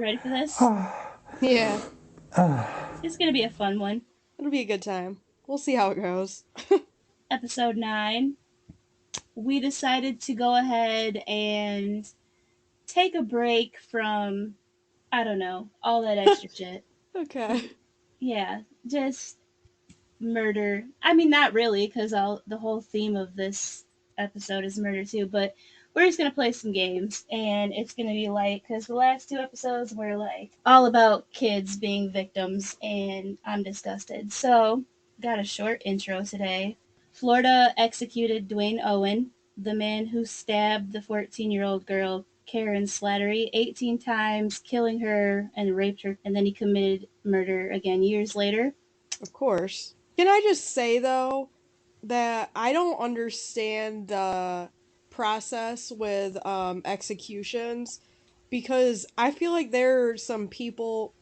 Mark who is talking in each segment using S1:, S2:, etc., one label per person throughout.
S1: Ready for this?
S2: Yeah,
S1: It's gonna be a fun one.
S2: it'll be a good time. We'll see how it goes.
S1: Episode 9. We decided to go ahead and take a break from, I don't know, all that extra shit.
S2: Okay.
S1: Yeah, just murder. I mean, not really, because the whole theme of this episode is murder too. But we're just gonna play some games, and it's gonna be like because the last two episodes were like all about kids being victims, and I'm disgusted. So, got a short intro today. Florida executed Dwayne Owen, the man who stabbed the 14-year-old girl Karen Slattery 18 times, killing her and raped her, and then he committed murder again years later.
S2: Of course. Can I just say, though, that I don't understand the process with executions because I feel like there are some people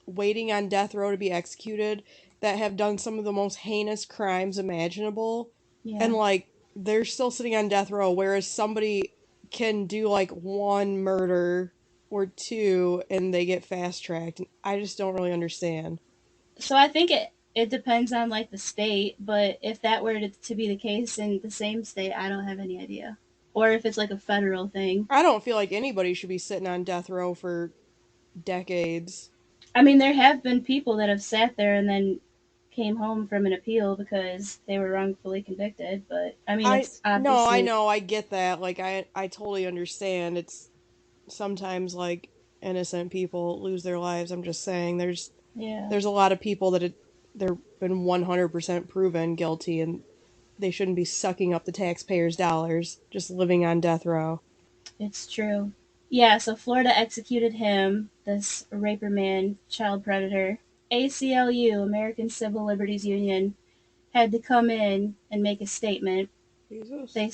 S2: waiting on death row to be executed that have done some of the most heinous crimes imaginable, and
S1: Yeah.
S2: like they're still sitting on death row, whereas somebody can do like one murder or two and they get fast tracked. I just don't really understand.
S1: So I think it depends on like the state, but if that were to be the case in the same state, I don't have any idea. Or if it's like a federal thing.
S2: I don't feel like anybody should be sitting on death row for decades.
S1: I mean, there have been people that have sat there and then came home from an appeal because they were wrongfully convicted, but I mean,
S2: I
S1: it's
S2: no, I
S1: obviously,
S2: know, I get that. Like I totally understand. It's sometimes like innocent people lose their lives. I'm just saying
S1: yeah,
S2: there's a lot of people that they're been 100% proven guilty and they shouldn't be sucking up the taxpayers' dollars just living on death row.
S1: it's true. Yeah, so Florida executed him, this raper man, child predator. ACLU, American Civil Liberties Union, had to come in and make a statement.
S2: Jesus.
S1: They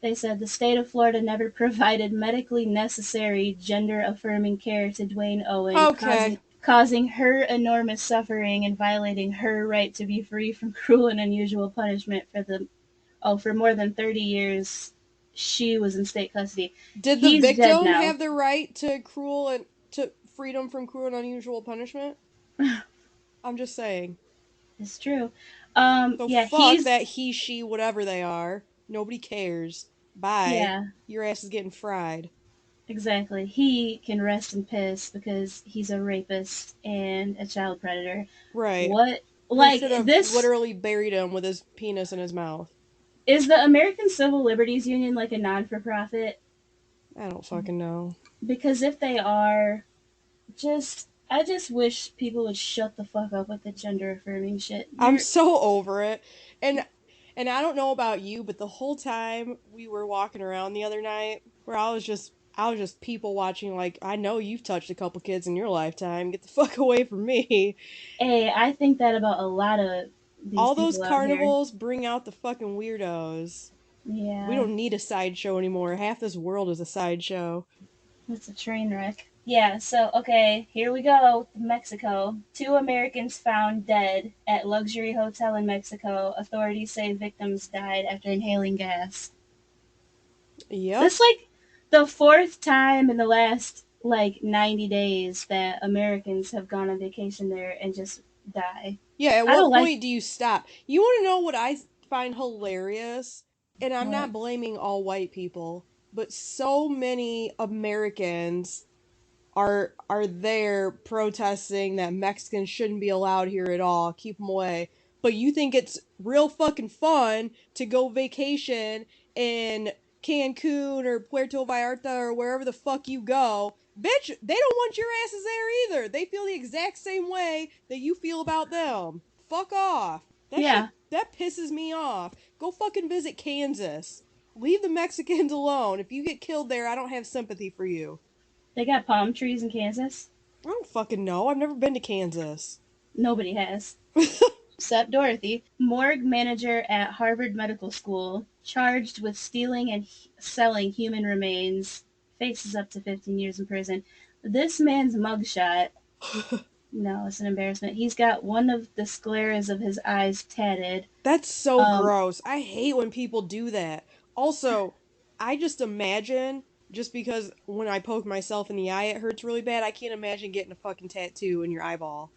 S1: they said the state of Florida never provided medically necessary gender affirming care to Dwayne Owen,
S2: Okay.
S1: causing her enormous suffering and violating her right to be free from cruel and unusual punishment for more than 30 years. She was in state custody.
S2: Did the
S1: He's dead
S2: victim
S1: now.
S2: have the right to cruel and to freedom from cruel and unusual punishment? I'm just saying.
S1: It's true.
S2: So
S1: Yeah,
S2: fuck
S1: he's
S2: that he, she, whatever they are. Nobody cares. Bye.
S1: yeah,
S2: Your ass is getting fried.
S1: exactly. He can rest in piss because he's a rapist and a child predator.
S2: Right.
S1: What
S2: They
S1: like
S2: should have
S1: this
S2: literally buried him with his penis in his mouth.
S1: is the American Civil Liberties Union like a non for profit?
S2: I don't fucking know.
S1: Because if they are, just I just wish people would shut the fuck up with the gender affirming shit.
S2: I'm
S1: You're
S2: so over it. And I don't know about you, but the whole time we were walking around the other night, where I was just people watching like, I know you've touched a couple kids in your lifetime. Get the fuck away from me.
S1: hey, I think that about a lot of these
S2: All those
S1: people out here.
S2: carnivals bring out the fucking weirdos. We
S1: Yeah,
S2: don't need a sideshow anymore. Half this world is a sideshow.
S1: it's a train wreck. Yeah, so okay, here we go. Mexico. Two Americans found dead at luxury hotel in Mexico. Authorities say victims died after inhaling gas.
S2: Yep.
S1: This like the fourth time in the last like 90 days that Americans have gone on vacation there and just die.
S2: Yeah, at
S1: I
S2: what
S1: don't like
S2: point do you stop? You want to know what I find hilarious? And I'm
S1: what.
S2: not blaming all white people, but so many Americans are there protesting that Mexicans shouldn't be allowed here at all, keep them away. But you think it's real fucking fun to go vacation in Cancun or Puerto Vallarta or wherever the fuck you go. Bitch, they don't want your asses there either. They feel the exact same way that you feel about them. Fuck off. That shit,
S1: Yeah,
S2: that pisses me off. Go fucking visit Kansas. Leave the Mexicans alone. If you get killed there, I don't have sympathy for you.
S1: they got palm trees in Kansas.
S2: I don't fucking know. I've never been to Kansas.
S1: Nobody has. Except Dorothy, morgue manager at Harvard Medical School, charged with stealing and selling human remains, faces up to 15 years in prison. This man's mugshot, no, it's an embarrassment. He's got one of the scleras of his eyes tatted.
S2: That's so
S1: Um,
S2: gross. I hate when people do that. Also, I just imagine just because when I poke myself in the eye, it hurts really bad. I can't imagine getting a fucking tattoo in your eyeball.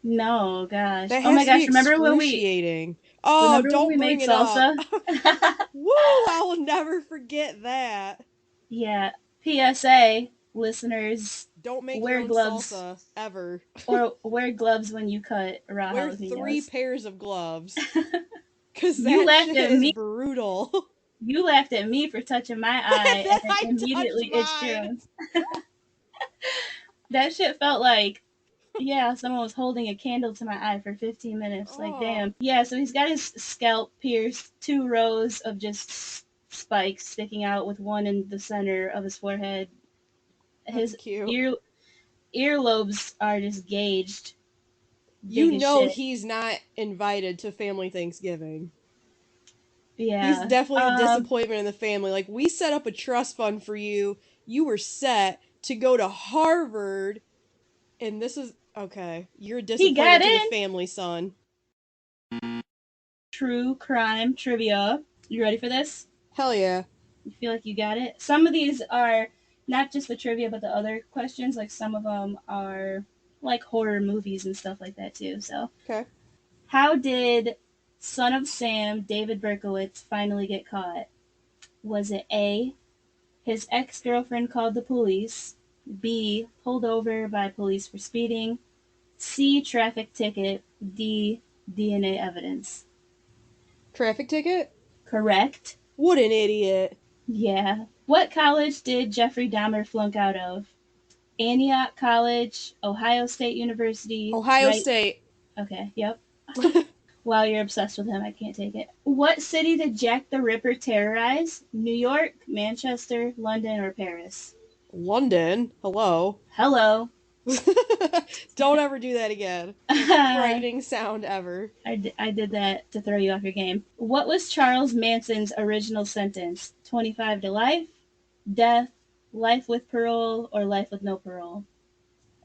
S1: No, gosh.
S2: That
S1: Oh my
S2: has to be
S1: gosh,
S2: excruciating. Oh,
S1: remember when
S2: don't
S1: we made
S2: bring it up.
S1: salsa?
S2: Woo! I will never forget that.
S1: Yeah. PSA, listeners,
S2: Don't make your
S1: wear
S2: own
S1: gloves
S2: salsa ever.
S1: or wear gloves when you cut raw
S2: Wear 3
S1: jalapenos.
S2: pairs of gloves. Because
S1: You
S2: that
S1: laughed
S2: shit
S1: at
S2: is
S1: me.
S2: brutal.
S1: You laughed at me for touching my
S2: And
S1: eye
S2: then
S1: and then
S2: I touched
S1: immediately itched
S2: mine.
S1: yours. That shit felt like, yeah, someone was holding a candle to my eye for 15 minutes. Like,
S2: Oh,
S1: damn. Yeah, so he's got his scalp pierced, 2 rows of just spikes sticking out with one in the center of his forehead.
S2: that's
S1: His
S2: cute.
S1: earlobes are just gauged,
S2: You
S1: big as
S2: know
S1: shit.
S2: he's not invited to family Thanksgiving. He's
S1: Yeah.
S2: definitely a disappointment in the family. Like, we set up a trust fund for you. You were set to go to Harvard, and this is okay. You're a
S1: He got
S2: disappointment to the
S1: in.
S2: family, son.
S1: True crime trivia. You ready for this?
S2: Hell yeah.
S1: You feel like you got it? Some of these are not just the trivia, but the other questions. Like some of them are like horror movies and stuff like that too. So,
S2: Okay.
S1: how did Son of Sam, David Berkowitz, finally get caught? Was it A, his ex girlfriend called the police, B, pulled over by police for speeding, C, traffic ticket, D, DNA evidence?
S2: Traffic ticket?
S1: Correct.
S2: What an idiot.
S1: Yeah. What college did Jeffrey Dahmer flunk out of? Antioch College, Ohio State University,
S2: Ohio
S1: right?
S2: State.
S1: Okay, yep. Wow, you're obsessed with him. I can't take it. What city did Jack the Ripper terrorize? New York, Manchester, London, or Paris?
S2: London. Hello.
S1: Hello.
S2: Don't ever do that again. Most
S1: I,
S2: frightening sound ever.
S1: I did that to throw you off your game. What was Charles Manson's original sentence? 25 to life, death, life with parole, or life with no parole?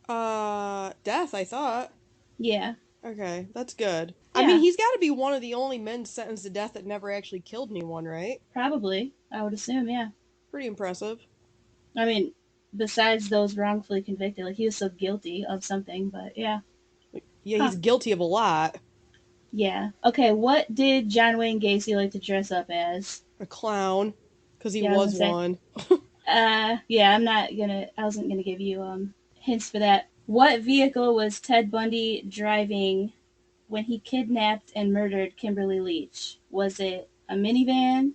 S2: Death, I thought.
S1: Yeah.
S2: Okay, that's good. I mean,
S1: Yeah,
S2: he's got to be one of the only men sentenced to death that never actually killed anyone, right?
S1: probably. I would assume, yeah.
S2: Pretty impressive.
S1: I mean, besides those wrongfully convicted, like he was so guilty of something, but yeah.
S2: Like, yeah,
S1: Huh.
S2: he's guilty of a lot.
S1: Yeah. Okay, what did John Wayne Gacy like to dress up as?
S2: A clown, because he
S1: Yeah, I was
S2: was
S1: gonna say.
S2: one.
S1: Yeah, I wasn't gonna give you hints for that. What vehicle was Ted Bundy driving when he kidnapped and murdered Kimberly Leach? Was it a minivan,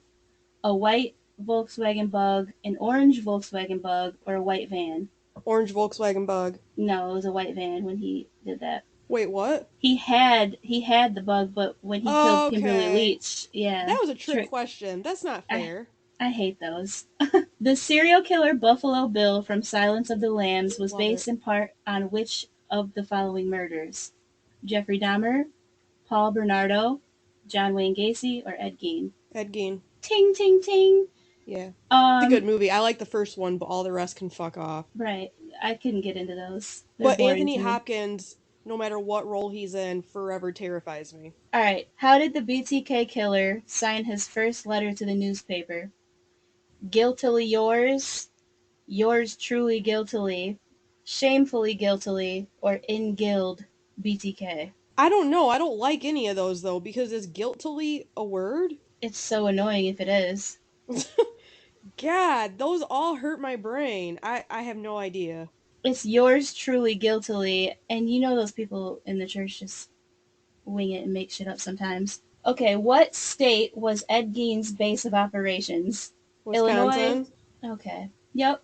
S1: a white Volkswagen Bug, an orange Volkswagen Bug, or a white van?
S2: Orange Volkswagen Bug.
S1: No, it was a white van when he did that.
S2: Wait, what?
S1: He had the bug, but when he killed Kimberly
S2: Okay.
S1: Leach, yeah,
S2: That was a trick
S1: trick.
S2: question. That's not
S1: I
S2: fair.
S1: I hate those. The serial killer Buffalo Bill from Silence of the Lambs was
S2: Love it.
S1: based in part on which of the following murders? Jeffrey Dahmer, Paul Bernardo, John Wayne Gacy, or Ed Gein?
S2: Ed Gein.
S1: Ting ting ting.
S2: Yeah. It's a good
S1: Um,
S2: movie. I like the first one, but all the rest can fuck off.
S1: right. I couldn't get into those. They're
S2: But
S1: boring
S2: Anthony
S1: to me.
S2: Hopkins, no matter what role he's in, forever terrifies me.
S1: All right. How did the BTK killer sign his first letter to the newspaper? Guiltily yours, yours truly guiltily, shamefully guiltily, or in guild BTK.
S2: I don't know. I don't like any of those though, because is guiltily a word?
S1: It's so annoying if it is.
S2: God, those all hurt my brain. I have no idea.
S1: It's yours truly guiltily, and you know those people in the church just wing it and make shit up sometimes. Okay, what state was Ed Gein's base of operations? Illinois?
S2: Wisconsin?
S1: Okay. Yep.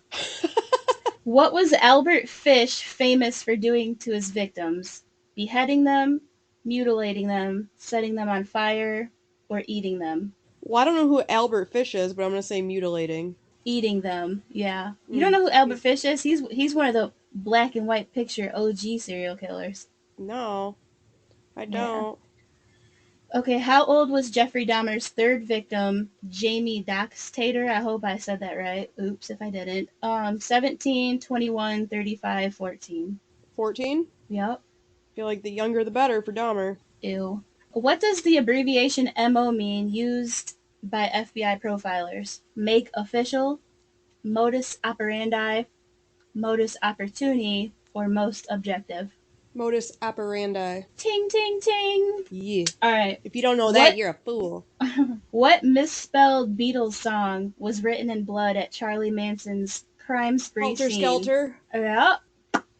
S1: What was Albert Fish famous for doing to his victims? Beheading them, mutilating them, setting them on fire, or eating them?
S2: Well, I don't know who Albert Fish is, but I'm gonna say mutilating.
S1: Eating them, yeah. You don't
S2: Mm.
S1: know who Albert
S2: He's
S1: Fish is? He's one of the black and white picture OG serial killers.
S2: no, I
S1: Yeah.
S2: don't.
S1: Okay, how old was Jeffrey Dahmer's third victim, Jamie Doxtator? I hope I said that right. Oops, if I didn't. 17, 21, 35, 14.
S2: 14?
S1: Yep.
S2: Feel like the younger the better for Dahmer.
S1: Ew. What does the abbreviation MO mean used by FBI profilers? Make official, modus operandi, modus opportuni, or most objective?
S2: Modus operandi.
S1: Ting, ting, ting.
S2: Yeah.
S1: All right.
S2: If you don't know that,
S1: What
S2: you're a fool.
S1: what misspelled Beatles song was written in blood at Charlie Manson's crime spree
S2: Helter
S1: scene?
S2: Skelter.
S1: Yep.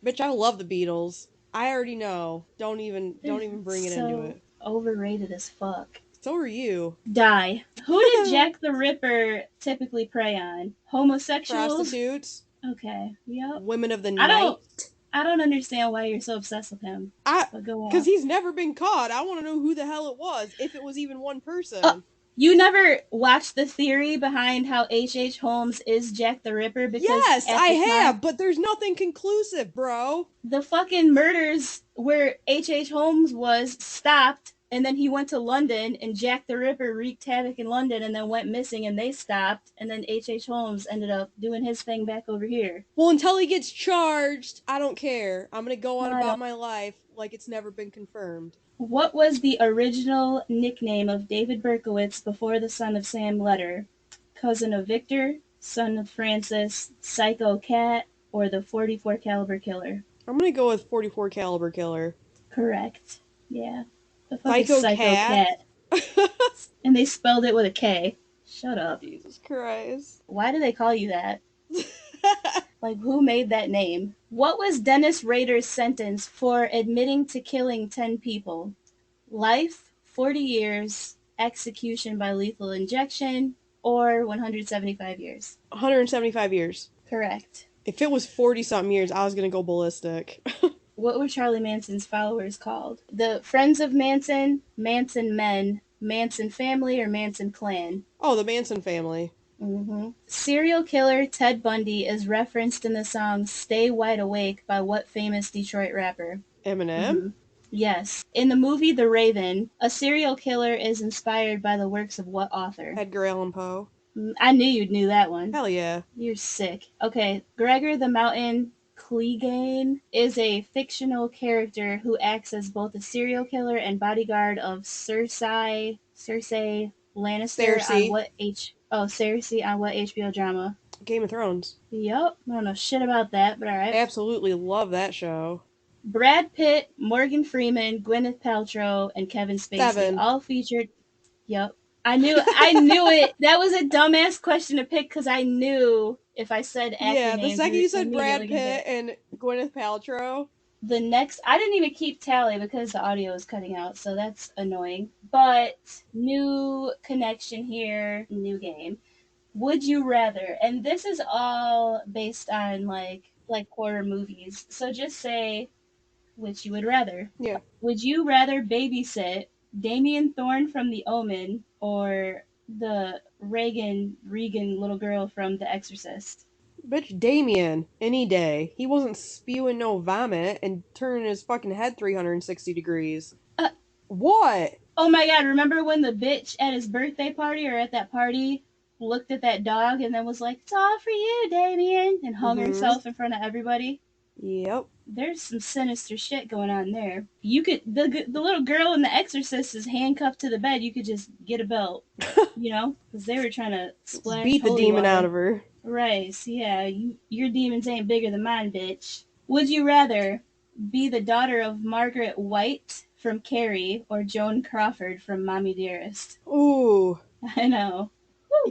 S2: Bitch, I love the Beatles. I already know. Don't even
S1: They're
S2: bring it into
S1: so
S2: it.
S1: overrated as fuck.
S2: So are you.
S1: Die. Who did Jack the Ripper typically prey on? Homosexuals?
S2: Prostitutes.
S1: Okay. Yep.
S2: Women of the
S1: I don't
S2: night.
S1: I don't understand why you're so obsessed with him. But go
S2: Because
S1: on.
S2: he's never been caught. I want to know who the hell it was, if it was even one
S1: Oh,
S2: person.
S1: you never watched the theory behind how H.H. Holmes is Jack the Ripper because
S2: Yes,
S1: at
S2: I
S1: the time
S2: have, but there's nothing conclusive, bro.
S1: the fucking murders where H.H. Holmes was stopped and then he went to London and Jack the Ripper wreaked havoc in London and then went missing and they stopped and then H.H. Holmes ended up doing his thing back over here.
S2: Well, until he gets charged, I don't care. I'm gonna go on
S1: I
S2: about
S1: don't.
S2: my life like it's never been confirmed.
S1: What was the original nickname of David Berkowitz before the son of Sam Letter? Cousin of Victor, son of Francis, Psycho Cat, or the 44 caliber killer?
S2: I'm gonna go with 44 caliber killer.
S1: Correct. Yeah. The fuck is
S2: Psycho
S1: Psycho
S2: Cat.
S1: Cat? And they spelled it with a K. Shut up.
S2: Jesus Christ.
S1: Why do they call you that? Like, who made that name? What was Dennis Rader's sentence for admitting to killing 10 people? Life, 40 years, execution by lethal injection, or 175 years?
S2: 175 years.
S1: Correct.
S2: If it was 40 something years, I was gonna go ballistic.
S1: What were Charlie Manson's followers called? The Friends of Manson, Manson Men, Manson Family, or Manson Clan?
S2: Oh, the Manson family.
S1: Mm-hmm. Serial killer Ted Bundy is referenced in the song Stay Wide Awake by what famous Detroit rapper?
S2: Eminem.
S1: Mm-hmm. Yes. In the movie The Raven, a serial killer is inspired by the works of what author?
S2: Edgar Allan Poe.
S1: I knew you'd knew that one.
S2: Hell yeah.
S1: You're sick. Okay, Gregor the Mountain Clegane is a fictional character who acts as both a serial killer and bodyguard of Cersei Lannister
S2: Cersei.
S1: on what Cersei on what HBO drama?
S2: Game of Thrones.
S1: Yup. I don't know shit about that, but alright.
S2: Absolutely love that show.
S1: Brad Pitt, Morgan Freeman, Gwyneth Paltrow, and Kevin Spacey
S2: Seven.
S1: all featured. Yup. I knew it. That was a dumbass question to pick because I knew if I said actor
S2: Yeah, the
S1: names,
S2: second you said Brad
S1: immediately gonna
S2: Pitt and Gwyneth Paltrow.
S1: the next, I didn't even keep tally because the audio was cutting out, so that's annoying. But new connection here, new game. Would you rather? And this is all based on like horror movies. So just say which you would rather.
S2: Yeah.
S1: Would you rather babysit Damien Thorne from The Omen or the Regan little girl from The Exorcist?
S2: Bitch, Damien, any day. He wasn't spewing no vomit and turning his fucking head 360 degrees.
S1: Uh,
S2: What?
S1: oh my god, remember when the bitch at his birthday party or at that party looked at that dog and then was like, "It's all for you, Damien," and hung herself in front of everybody?
S2: Yep.
S1: There's some sinister shit going on there. You could the little girl in The Exorcist is handcuffed to the bed. You could just get a belt, because they were trying to splash
S2: Beat the
S1: holy
S2: demon
S1: water.
S2: out of her.
S1: Right. So yeah, your demons ain't bigger than mine, bitch. Would you rather be the daughter of Margaret White from Carrie or Joan Crawford from Mommy Dearest?
S2: Ooh.
S1: I know.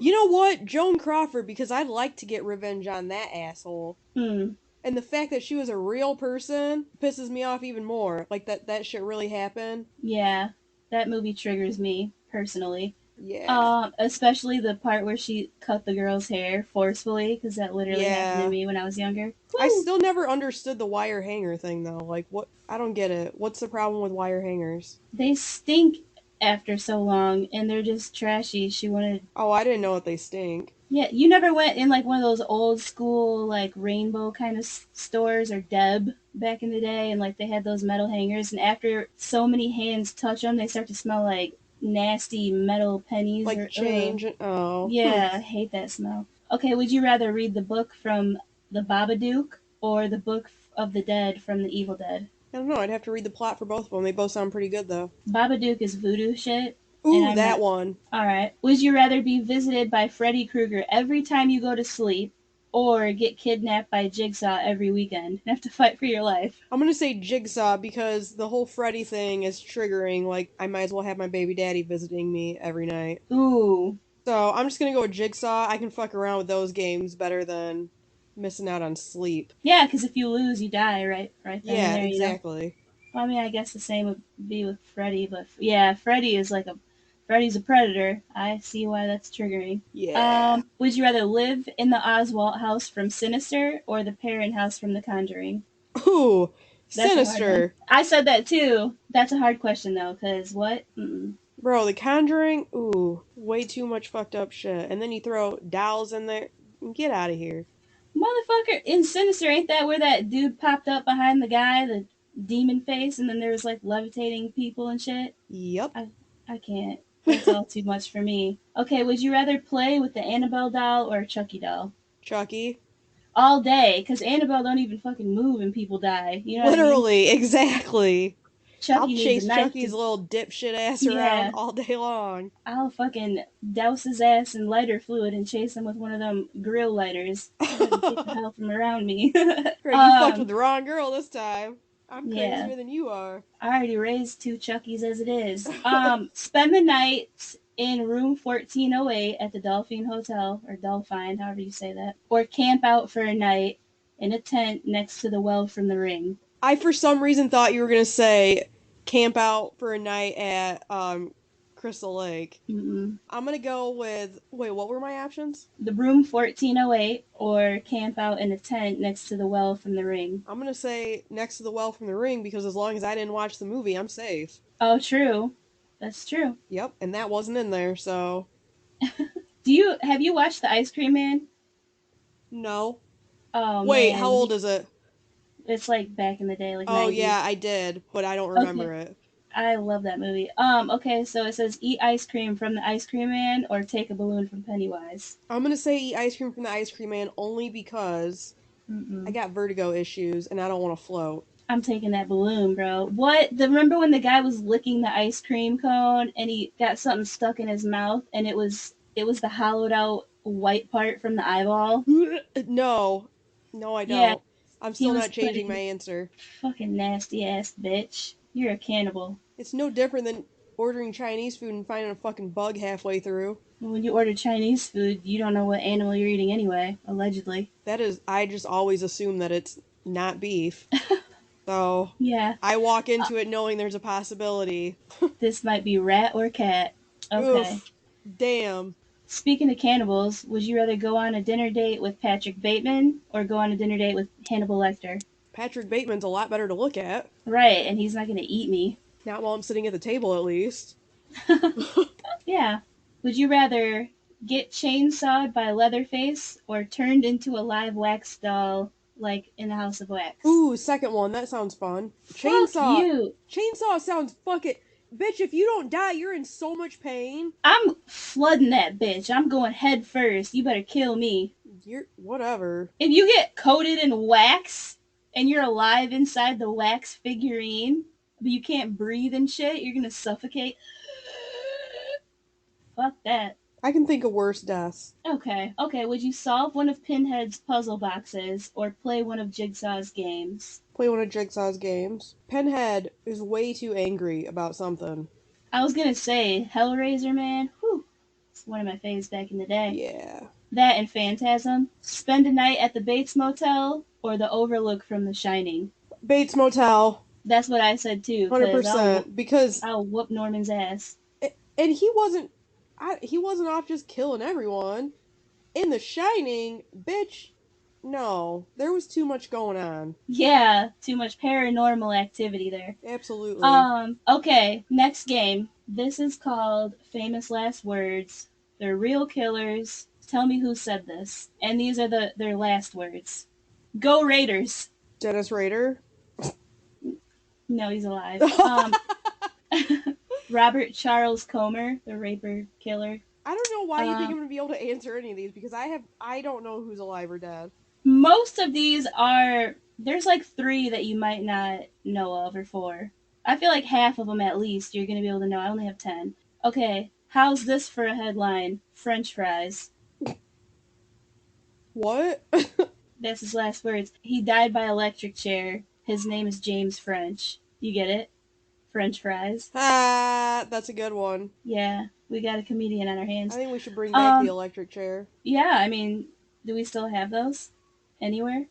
S2: You know what? Joan Crawford, because I'd like to get revenge on that asshole. And the fact that she was a real person pisses me off even more. Like, that shit really happened.
S1: Yeah, that movie triggers me, personally.
S2: Yeah.
S1: Especially the part where she cut the girl's hair forcefully, because that literally happened to me when I was younger.
S2: I still never understood the wire hanger thing, though. Like, what? I don't get it. What's the problem with wire hangers?
S1: They stink after so long, and they're just trashy. She wanted...
S2: Oh, I didn't know that they stink.
S1: Yeah, you never went in like one of those old school like rainbow kind of stores or Deb back in the day, and like they had those metal hangers, and after so many hands touch them, they start to smell like nasty metal pennies.
S2: Like
S1: or
S2: change. Oh.
S1: Yeah, I hate that smell. Okay, would you rather read the book from the Babadook or the Book of the Dead from the Evil Dead?
S2: I don't know. I'd have to read the plot for both of them. They both sound pretty good, though.
S1: Babadook is voodoo shit.
S2: Ooh, one.
S1: Alright. Would you rather be visited by Freddy Krueger every time you go to sleep or get kidnapped by Jigsaw every weekend and have to fight for your life?
S2: I'm gonna say Jigsaw because the whole Freddy thing is triggering. Like, I might as well have my baby daddy visiting me every night.
S1: Ooh.
S2: So I'm just gonna go with Jigsaw. I can fuck around with those games better than missing out on sleep.
S1: Yeah, because if you lose, you die right then and
S2: Yeah,
S1: there, you know?
S2: exactly.
S1: Well, I mean, I guess the same would be with Freddy, but yeah, Freddy's a predator. I see why that's triggering.
S2: Yeah.
S1: Would you rather live in the Oswald house from Sinister or the Perrin house from The Conjuring?
S2: Ooh,
S1: That's a hard one.
S2: Sinister.
S1: I said that too. That's a hard question though, because what? Mm-mm.
S2: Bro, The Conjuring, ooh, way too much fucked up shit. And then you throw dolls in there. Get out of here.
S1: Motherfucker, in Sinister, ain't that where that dude popped up behind the guy, the demon face, and then there was like levitating people and shit?
S2: Yep.
S1: I I can't. That's all too much for me. Okay, would you rather play with the Annabelle doll or a Chucky doll?
S2: Chucky.
S1: All day, because Annabelle don't even fucking move and people die. You know what I mean?
S2: Literally, exactly. I'll
S1: Chucky needs a
S2: chase
S1: knife
S2: Chucky's
S1: to.
S2: little dipshit ass around
S1: Yeah,
S2: all day long.
S1: I'll fucking douse his ass in lighter fluid and chase him with one of them grill lighters. Have him get the hell from around me.
S2: Great, you fucked with the wrong girl this time. I'm
S1: Yeah.
S2: crazier than you are.
S1: I already raised two Chuckies as it is. Spend the night in room 1408 at the Dolphin Hotel, or Dolphine, however you say that, or camp out for a night in a tent next to the well from the ring.
S2: I, for some reason, thought you were gonna say camp out for a night at Crystal Lake.
S1: Mm-mm.
S2: I'm gonna go with. Wait, what were my options?
S1: The room 1408, or camp out in a tent next to the well from the ring.
S2: I'm gonna say next to the well from the ring because as long as I didn't watch the movie, I'm safe.
S1: Oh, true. That's true.
S2: Yep, and that wasn't in there, so
S1: Have you watched The Ice Cream Man?
S2: no.
S1: Oh
S2: Wait, how
S1: man,
S2: old is it?
S1: it's like back in the day, like
S2: Oh yeah,
S1: 90s.
S2: I did, but I don't
S1: Okay.
S2: remember it.
S1: I love that movie. Okay, so it says eat ice cream from the ice cream man or take a balloon from Pennywise.
S2: I'm gonna say eat ice cream from the ice cream man only because I
S1: Mm-mm.
S2: got vertigo issues and I don't want to float.
S1: I'm taking that balloon, bro. Remember when the guy was licking the ice cream cone and he got something stuck in his mouth and it was the hollowed out white part from the eyeball?
S2: No, no, I
S1: Yeah,
S2: don't. I'm
S1: he
S2: still
S1: was
S2: not changing my
S1: putting
S2: answer.
S1: fucking nasty ass bitch. You're a cannibal.
S2: It's no different than ordering Chinese food and finding a fucking bug halfway through.
S1: When you order Chinese food, you don't know what animal you're eating anyway, allegedly.
S2: That is, I just always assume that it's not beef. So
S1: Yeah,
S2: I walk into it knowing there's a possibility.
S1: this might be rat or cat. Okay.
S2: Oof. Damn.
S1: Speaking of cannibals, would you rather go on a dinner date with Patrick Bateman or go on a dinner date with Hannibal Lecter?
S2: Patrick Bateman's a lot better to look at.
S1: Right, and he's not going to eat me.
S2: Not while I'm sitting at the table, at least.
S1: Yeah. Would you rather get chainsawed by Leatherface or turned into a live wax doll like in the House of Wax?
S2: Ooh, second one. That sounds fun.
S1: Fuck
S2: Chainsaw.
S1: you.
S2: Chainsaw sounds fucking. Bitch, if you don't die, you're in so much pain.
S1: I'm flooding that bitch. I'm going head first. You better kill me.
S2: You're. Whatever.
S1: If you get coated in wax and you're alive inside the wax figurine, but you can't breathe and shit, you're gonna suffocate. Fuck that.
S2: I can think of worse deaths.
S1: Okay. Would you solve one of Pinhead's puzzle boxes or play one of Jigsaw's games?
S2: Play one of Jigsaw's games. Pinhead is way too angry about something.
S1: I was gonna say Hellraiser, man. Whew. It's one of my faves back in the day.
S2: Yeah.
S1: That and Phantasm. Spend a night at the Bates Motel or the Overlook from The Shining.
S2: Bates Motel.
S1: That's what I said too, because
S2: 100%. Because.
S1: I'll whoop Norman's ass.
S2: And he wasn't. He wasn't off just killing everyone. In The Shining, bitch. No. There was too much going on.
S1: Yeah, too much paranormal activity there.
S2: Absolutely.
S1: Okay, next game. This is called Famous Last Words. They're real killers. Tell me who said this. And these are their last words. Go Raiders.
S2: Dennis Rader.
S1: No, he's alive. Robert Charles Comer, the raper killer.
S2: I don't know why you think I'm gonna be able to answer any of these because I don't know who's alive or dead.
S1: Most of these are there's like 3 that you might not know of, or 4. I feel like half of them at least you're gonna be able to know. I only have 10. Okay, how's this for a headline? French fries.
S2: What?
S1: That's his last words. He died by electric chair. His name is James French. You get it? French fries.
S2: Ah, that's a good one.
S1: Yeah, we got a comedian on our
S2: I
S1: hands.
S2: think we should bring back the
S1: Um,
S2: electric chair.
S1: yeah, I mean, do we still have those anywhere?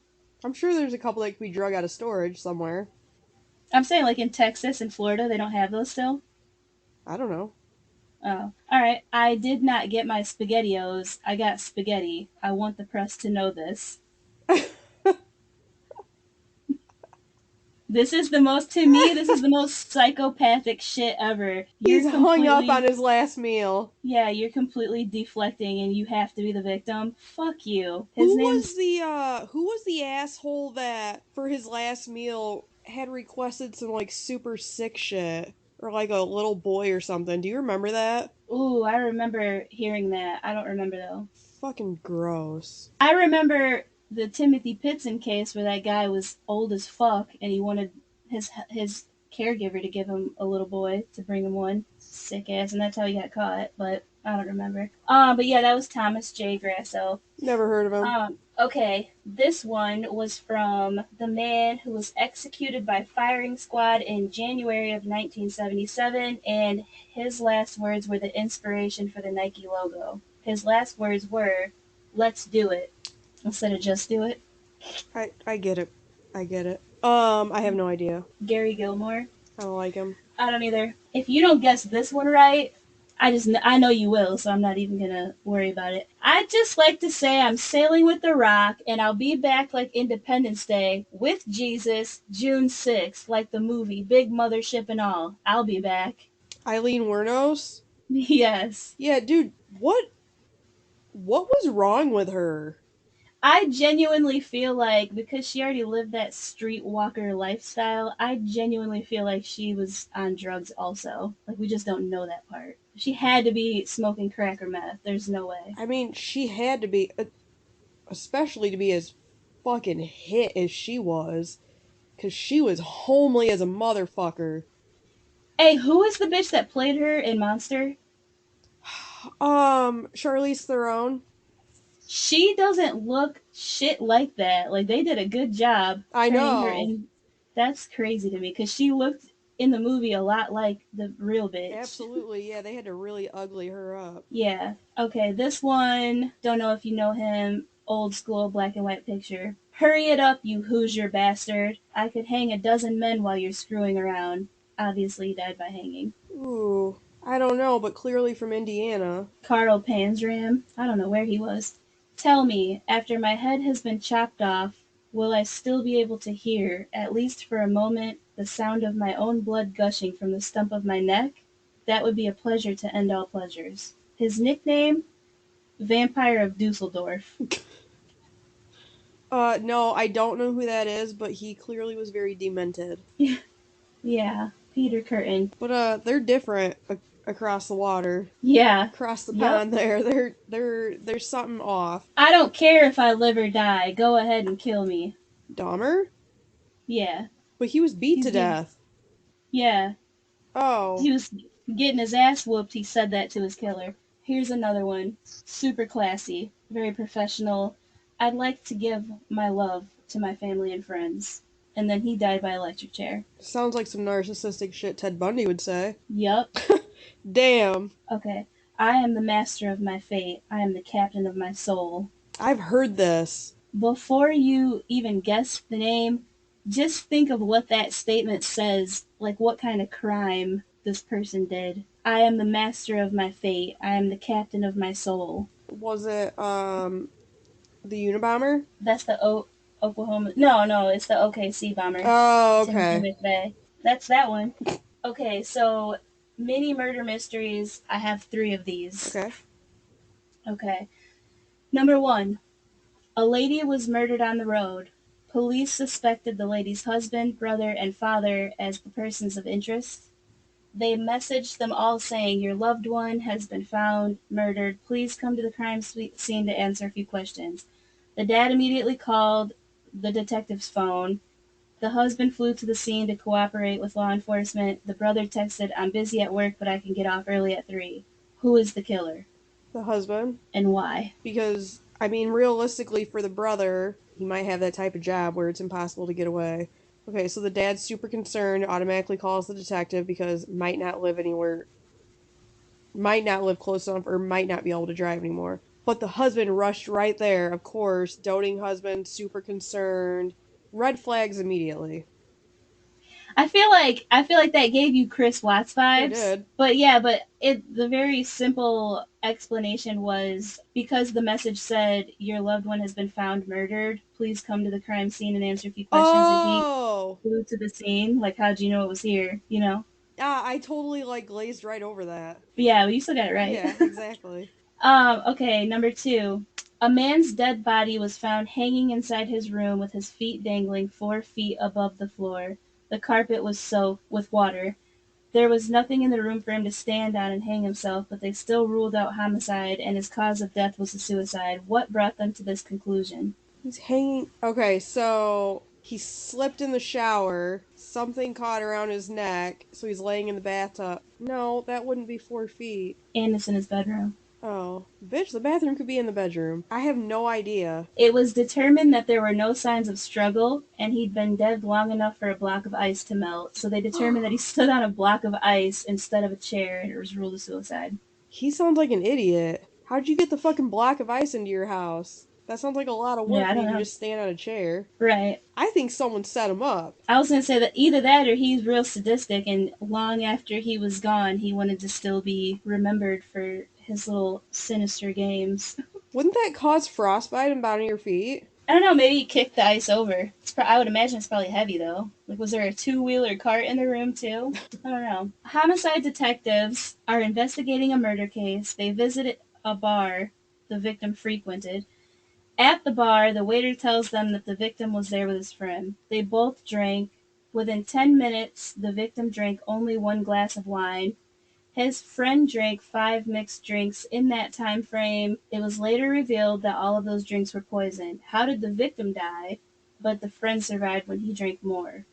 S2: I'm sure there's a couple that could be drug out of storage somewhere.
S1: I'm saying, like in Texas and Florida, they don't have those still.
S2: I don't know.
S1: Oh, all right. I did not get my SpaghettiOs. I got spaghetti. I want the press to know this. This is the most, to me, this is the most psychopathic shit ever.
S2: He's
S1: You're
S2: hung up on
S1: completely,
S2: his last meal.
S1: yeah, you're completely deflecting and you have to be the victim. Fuck you. His
S2: Who
S1: name's,
S2: was the asshole that for his last meal had requested some like super sick shit or like a little boy or something? Do you remember that?
S1: ooh, I remember hearing that. I don't remember though.
S2: Fucking gross.
S1: I remember the Timothy Pitson case where that guy was old as fuck and he wanted his caregiver to give him a little boy to bring him one. Sick ass, and that's how he got caught. But I don't remember. But yeah, that was Thomas J. Grasso.
S2: Never heard of him.
S1: Okay, this one was from the man who was executed by firing squad in January of 1977, and his last words were the inspiration for the Nike logo. His last words were, "Let's do it," instead of "just do it."
S2: I get it. I get it. I have no idea.
S1: Gary Gilmore.
S2: I don't like him.
S1: I don't either. If you don't guess this one right, I know you will, so I'm not even gonna worry about it. I'd just like to say I'm sailing with the Rock, and I'll be back like Independence Day with Jesus, June 6th, like the movie, big mothership and all. I'll be back.
S2: Eileen Wernos?
S1: Yes.
S2: Yeah, dude, what was wrong with her?
S1: I genuinely feel like because she already lived that streetwalker lifestyle, I genuinely feel like she was on drugs also. Like we just don't know that part. She had to be smoking crack or meth. There's no way.
S2: I mean, she had to be, especially to be as fucking hit as she was, because she was homely as a motherfucker.
S1: Hey, who is the bitch that played her in Monster?
S2: Charlize Theron.
S1: She doesn't look shit like that. Like they did a good job
S2: I
S1: turning her
S2: know.
S1: in. That's crazy to me because she looked in the movie a lot like the real bitch.
S2: Absolutely, yeah, they had to really ugly her up.
S1: Yeah. Okay, this one, don't know if you know him, old school black and white picture. Hurry it up, you Hoosier bastard. I could hang a dozen men while you're screwing around. Obviously, he died by hanging.
S2: Ooh, I don't know, but clearly from Indiana.
S1: Carl Panzram. I don't know where he was. Tell me, after my head has been chopped off, will I still be able to hear, at least for a moment, the sound of my own blood gushing from the stump of my neck? That would be a pleasure to end all pleasures. His nickname? Vampire of Dusseldorf.
S2: No, I don't know who that is, but he clearly was very demented.
S1: Yeah, Peter Curtin.
S2: But they're different across the water,
S1: Yeah.
S2: across the
S1: Yep.
S2: pond. There's something off.
S1: I don't care if I live or die. Go ahead and kill me.
S2: Dahmer,
S1: Yeah.
S2: but he was beat
S1: He's
S2: to
S1: getting.
S2: death.
S1: Yeah.
S2: Oh,
S1: He was getting his ass whooped. He said that to his killer. Here's another one. Super classy. Very professional. I'd like to give my love to my family and friends. And then he died by electric chair.
S2: sounds like some narcissistic shit Ted Bundy would say.
S1: Yup.
S2: Damn,
S1: Okay. I am the master of my fate. I am the captain of my soul.
S2: I've heard this.
S1: Before you even guess the name, just think of what that statement says, like what kind of crime this person did. I am the master of my fate. I am the captain of my soul.
S2: Was it the Unabomber?
S1: That's the Oklahoma. No, no, it's the OKC bomber.
S2: Oh,
S1: Timothy
S2: okay.
S1: McVeigh. That's that one. Okay, so mini murder mysteries. I have three of these.
S2: Okay.
S1: Okay. Number one, a lady was murdered on the road. Police suspected the lady's husband, brother, and father as the persons of interest. They messaged them all saying, "Your loved one has been found, murdered. Please come to the crime scene to answer a few questions." The dad immediately called the detective's phone. The husband flew to the scene to cooperate with law enforcement. The brother texted, "I'm busy at work, but I can get off early at 3." Who is the killer
S2: The husband.
S1: and why?
S2: Because I mean, realistically, for the brother, he might have that type of job where it's impossible to get away. Okay, so the dad's super concerned, automatically calls the detective because might not live close enough, or might not be able to drive anymore. But the husband rushed right there, of course, doting husband, super concerned. Red flags immediately.
S1: I feel like that gave you Chris Watts
S2: It
S1: vibes.
S2: did.
S1: But yeah, but the very simple explanation was because the message said your loved one has been found murdered. Please come to the crime scene and answer a few questions. And he
S2: Oh!
S1: flew to the scene. Like, how'd you know it was here? You know?
S2: Ah, I totally, like, glazed right over that.
S1: But yeah, well, you still got it right.
S2: Yeah, exactly.
S1: Okay, number two. A man's dead body was found hanging inside his room with his feet dangling 4 feet above the floor. The carpet was soaked with water. There was nothing in the room for him to stand on and hang himself, but they still ruled out homicide, and his cause of death was a suicide. What brought them to this conclusion?
S2: He's hanging. Okay, so he slipped in the shower. Something caught around his neck, so he's laying in the bathtub. No, that wouldn't be 4 feet.
S1: And it's in his bedroom.
S2: Oh, bitch, the bathroom could be in the bedroom. I have no idea.
S1: It was determined that there were no signs of struggle, and he'd been dead long enough for a block of ice to melt. So they determined that he stood on a block of ice instead of a chair, and it was ruled a suicide.
S2: He sounds like an idiot. How'd you get the fucking block of ice into your house? That sounds like a lot of
S1: Yeah,
S2: work
S1: I
S2: for
S1: don't
S2: you to
S1: know.
S2: just stand on a chair.
S1: Right.
S2: I think someone set him up.
S1: I was gonna say that either that or he's real sadistic, and long after he was gone, he wanted to still be remembered for his little sinister games.
S2: Wouldn't that cause frostbite in bottom of your feet?
S1: I don't know. Maybe he kicked the ice over. I would imagine it's probably heavy though. Like, was there a two-wheeler cart in the room too? I don't know. Homicide detectives are investigating a murder case. They visited a bar the victim frequented. At the bar, the waiter tells them that the victim was there with his friend. They both drank. Within 10 minutes, the victim drank only one glass of wine. His friend drank 5 mixed drinks in that time frame. It was later revealed that all of those drinks were poisoned. How did the victim die, but the friend survived when he drank more?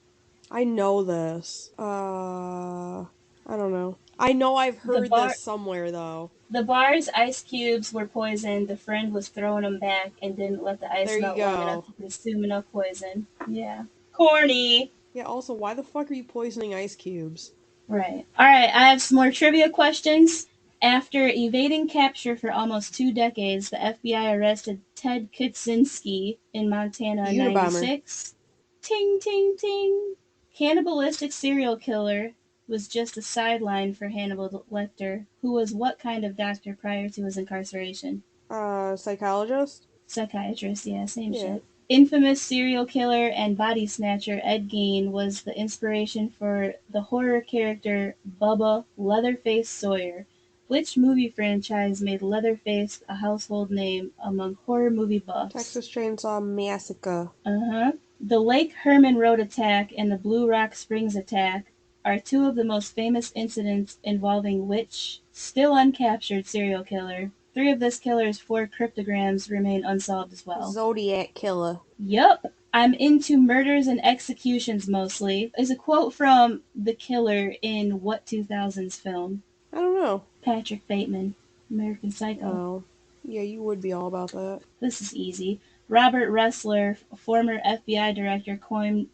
S2: I know this. I don't know. I know I've
S1: The
S2: heard
S1: bar
S2: this somewhere though.
S1: the bar's ice cubes were poisoned. The friend was throwing them back and didn't let the
S2: There
S1: ice
S2: you
S1: melt long enough
S2: go.
S1: to consume enough poison. Yeah. Corny.
S2: Yeah, also, why the fuck are you poisoning ice cubes?
S1: Right. All right, I have some more trivia questions. After evading capture for almost 2 decades, the FBI arrested Ted Kaczynski in Montana
S2: The
S1: in
S2: Unabomber.
S1: 96. Ting, ting, ting. Cannibalistic serial killer was just a sideline for Hannibal Lecter, who was what kind of doctor prior to his incarceration?
S2: Psychologist?
S1: Psychiatrist, yeah, same
S2: Yeah.
S1: shit. Infamous serial killer and body snatcher Ed Gein was the inspiration for the horror character Bubba Leatherface Sawyer. Which movie franchise made Leatherface a household name among horror movie buffs?
S2: Texas Chainsaw Massacre.
S1: Uh-huh. The Lake Herman Road attack and the Blue Rock Springs attack are two of the most famous incidents involving which still uncaptured serial killer. Three of this killer's four cryptograms remain unsolved as well.
S2: Zodiac Killer.
S1: Yup. I'm into murders and executions mostly is a quote from the killer in what 2000s film?
S2: I don't know.
S1: Patrick Bateman, American Psycho.
S2: Oh. Yeah, you would be all about that.
S1: This is easy. Robert Ressler, former FBI director, coined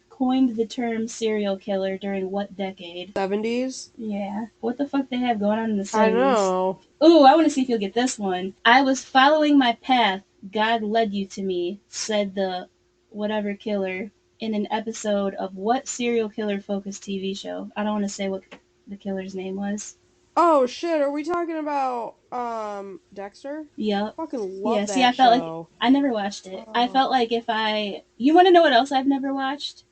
S1: the term serial killer during what decade?
S2: 70s?
S1: Yeah. What the fuck they have going on in the
S2: I
S1: 70s?
S2: know.
S1: Ooh, I want to see if you'll get this one. I was following my path. God led you to me, said the whatever killer in an episode of what serial killer focused TV show? I don't want to say what the killer's name was.
S2: Oh shit, are we talking about Dexter?
S1: Yup.
S2: Fucking
S1: Yeah,
S2: love
S1: see, I
S2: that
S1: felt like
S2: show.
S1: I never watched it. I
S2: Oh.
S1: felt like if I. You want to know what else I've never watched?